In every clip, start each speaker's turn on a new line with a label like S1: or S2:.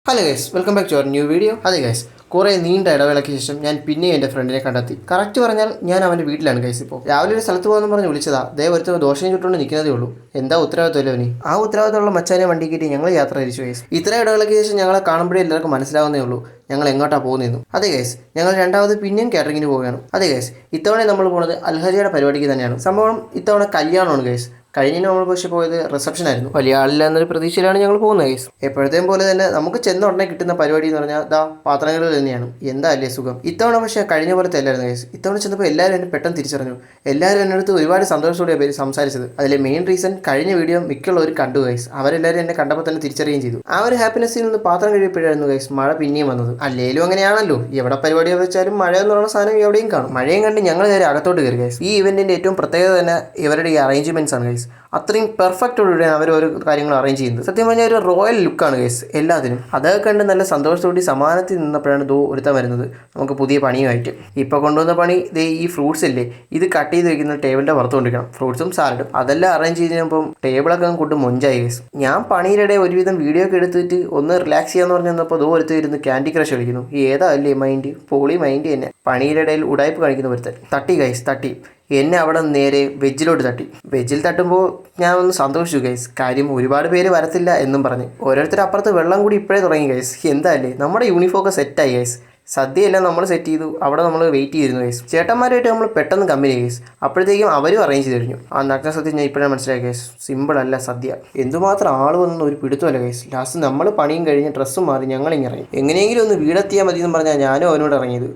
S1: Hello guys, welcome back to our new video. അതെ guys, കുറേ നീണ്ട ഇടവേളയ്ക്ക് ശേഷം ഞാൻ പിന്നെയും എൻ്റെ ഫ്രണ്ടിനെ കണ്ടെത്തി. കറക്റ്റ് പറഞ്ഞാൽ ഞാൻ അവൻ്റെ വീട്ടിലാണ് ഗൈസ്. ഇപ്പോൾ രാവിലെ ഒരു സ്ഥലത്ത് പോകുമെന്ന് പറഞ്ഞ് വിളിച്ചതാ. ഒരുത്തർ ദോഷം ചുട്ടുകൊണ്ട് നിൽക്കുന്നതേ ഉള്ളൂ. എന്താ ഉത്തരവാദിത്തമല്ലോ അവന്. ആ ഉത്തരവാദിത്തമുള്ള മച്ചാനെ വണ്ടി കയറ്റി ഞങ്ങൾ യാത്ര തിരിച്ചു ഗൈസ്. ഇത്ര ഇടവേളയ്ക്ക് ശേഷം ഞങ്ങളെ കാണുമ്പോഴേ എല്ലാവർക്കും മനസ്സിലാവുന്നേ ഉള്ളൂ ഞങ്ങൾ എങ്ങോട്ടാണ് പോകുന്നതെന്നും. അതെ ഗൈസ്, ഞങ്ങൾ രണ്ടാമത് പിന്നെയും കാറ്ററിങ്ങിന് പോവുകയാണ്. അതെ ഗൈസ്, ഇത്തവണ നമ്മൾ പോകുന്നത് അൽഹജയുടെ പരിപാടിക്ക് തന്നെയാണ്. സംഭവം ഇത്തവണ കല്യാണമാണ് ഗൈസ്. കഴിഞ്ഞ നമ്മൾ പക്ഷേ പോയത് റിസപ്ഷൻ ആയിരുന്നു. വലിയ ആളില്ല എന്നൊരു പ്രതീക്ഷയിലാണ് ഞങ്ങൾ പോകുന്നത് ഗൈസ്. എപ്പോഴത്തെയും പോലെ തന്നെ നമുക്ക് ചെന്ന ഉടനെ കിട്ടുന്ന പരിപാടി എന്ന് പറഞ്ഞാൽ പാത്രങ്ങളിൽ തന്നെയാണ്. എന്താ അല്ലേ സുഖം. ഇത്തവണ പക്ഷേ കഴിഞ്ഞ പോലത്തെ അല്ലായിരുന്നു ഗൈസ്. ഇത്തവണ ചെന്നപ്പോൾ എല്ലാവരും എന്നെ പെട്ടെന്ന് തിരിച്ചറിഞ്ഞു. എല്ലാവരും എൻ്റെ അടുത്ത് ഒരുപാട് സന്തോഷത്തോടെയാണ് സംസാരിച്ചത്. അതിലെ മെയിൻ റീസൺ കഴിഞ്ഞ വീഡിയോ മിക്കുള്ളവർ കണ്ടു ഗൈസ്. അവരെല്ലാവരും എന്നെ കണ്ടപ്പോൾ തന്നെ തിരിച്ചറിയുകയും ചെയ്തു. ആ ഒരു ഹാപ്പിനെസ്സിൽ നിന്ന് പാത്രം കഴിയപ്പോഴായിരുന്നു ഗൈസ് മഴ പിന്നെയും വന്നത്. അല്ലേലും അങ്ങനെയാണല്ലോ, എവിടെ പരിപാടി വെച്ചാലും മഴ എന്ന് പറയുന്ന സാധനം എവിടെയും കാണും. മഴയും കണ്ട് ഞങ്ങൾ നേരെ അകത്തോട്ട് കയറി ഗൈസ്. ഈ ഇവന്റിന്റെ ഏറ്റവും പ്രത്യേകത തന്നെ ഇവരുടെ ഈ അറേഞ്ച്മെന്റ്സ് ആണ് ഗൈസ്. അത്രയും പെർഫെക്റ്റോടുകൂടിയാണ് അവർ ഓരോ കാര്യങ്ങൾ അറേഞ്ച് ചെയ്യുന്നത്. സത്യം പറഞ്ഞാൽ ഒരു റോയൽ ലുക്കാണ് ഗൈസ് എല്ലാത്തിനും. അതൊക്കെ കണ്ട് നല്ല സന്തോഷത്തോടെ സമാനത്തിൽ നിന്നപ്പോഴാണ് ഒരുത്തം വരുന്നത് നമുക്ക് പുതിയ പണിയുമായിട്ട്. ഇപ്പോൾ കൊണ്ടുവന്ന പണി ഈ ഫ്രൂട്ട്സ് ഇല്ലേ, ഇത് കട്ട് ചെയ്ത് വെക്കുന്ന ടേബിളിൻ്റെ പുറത്ത് കൊണ്ടിരിക്കണം. ഫ്രൂട്ട്സും സാലഡും അതെല്ലാം അറേഞ്ച് ചെയ്തപ്പം ടേബിളൊക്കെ കൊണ്ട് മൊഞ്ചായി ഗൈസ്. ഞാൻ പണിയുടെ ഒരുവിധം വീഡിയോ ഒക്കെ എടുത്തിട്ട് ഒന്ന് റിലാക്സ് ചെയ്യാന്ന് പറഞ്ഞു വന്നപ്പോൾ ഒരുത്തരുന്ന് ക്യാൻഡി ക്രഷ് കളിക്കുന്നു. ഏതാ അല്ലേ മൈൻഡ്, പൊളി മൈൻഡ് തന്നെ. പണിയുടെ ഇടയിൽ ഉടായ്പ് കാണിക്കുന്ന ഒരുത്തൻ തട്ടി ഗൈസ്, തട്ടി എന്നെ അവിടെ നേരെ വെജിലോട്ട് തട്ടി. വെജിൽ തട്ടുമ്പോൾ ഞാൻ ഒന്ന് സന്തോഷിച്ചു ഗൈസ്. കാര്യം ഒരുപാട് പേര് വരത്തില്ല എന്നും പറഞ്ഞ് ഓരോരുത്തർ അപ്പുറത്ത് വെള്ളം കൂടി ഇപ്പോഴേ തുടങ്ങി ഗൈസ്. എന്താ അല്ലേ, നമ്മുടെ യൂണിഫോമൊക്കെ സെറ്റായി ഗൈസ്. സദ്യയെല്ലാം നമ്മൾ സെറ്റ് ചെയ്തു. അവിടെ നമ്മൾ വെയിറ്റ് ചെയ്തിരുന്നു ഗൈസ്. ചേട്ടന്മാരുമായിട്ട് നമ്മൾ പെട്ടെന്ന് കമ്പനി ഗൈസ്. അപ്പോഴത്തേക്കും അവരും അറേഞ്ച് ചെയ്ത് കഴിഞ്ഞു. ആ നഗ്ന സദ്യ ഞാൻ ഇപ്പോഴാണ് മനസ്സിലായി ഗൈസ്. സിമ്പിൾ അല്ല സദ്യ. എന്തുമാത്രം ആൾ വന്നൊന്നും ഒരു പിടുത്തമല്ല ഗൈസ്. ലാസ്റ്റ് നമ്മൾ പണിയും കഴിഞ്ഞ് ഡ്രസ്സും മാറി ഞങ്ങളിങ്ങനെ ഇറങ്ങി. എങ്ങനെയെങ്കിലും ഒന്ന് വീടെത്തിയാൽ മതി എന്ന് പറഞ്ഞാൽ ഞാനും അവനോട് ഇറങ്ങിയത്.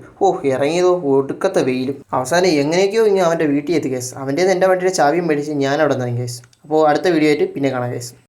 S1: ഇറങ്ങിയതോ ഒടുക്കത്തെ വെയിലും. അവസാനം എങ്ങനെയൊക്കെയോ ഇങ്ങനെ അവൻ്റെ വീട്ടിൽ എത്തി ഗൈസ്. അവൻ്റെ എൻ്റെ വണ്ടിയുടെ ചാവിയും മേടിച്ച് ഞാൻ അവിടെ നിന്ന് ഗൈസ്. അപ്പോൾ അടുത്ത വീഡിയോ ആയിട്ട് പിന്നെ കാണാം ഗൈസ്.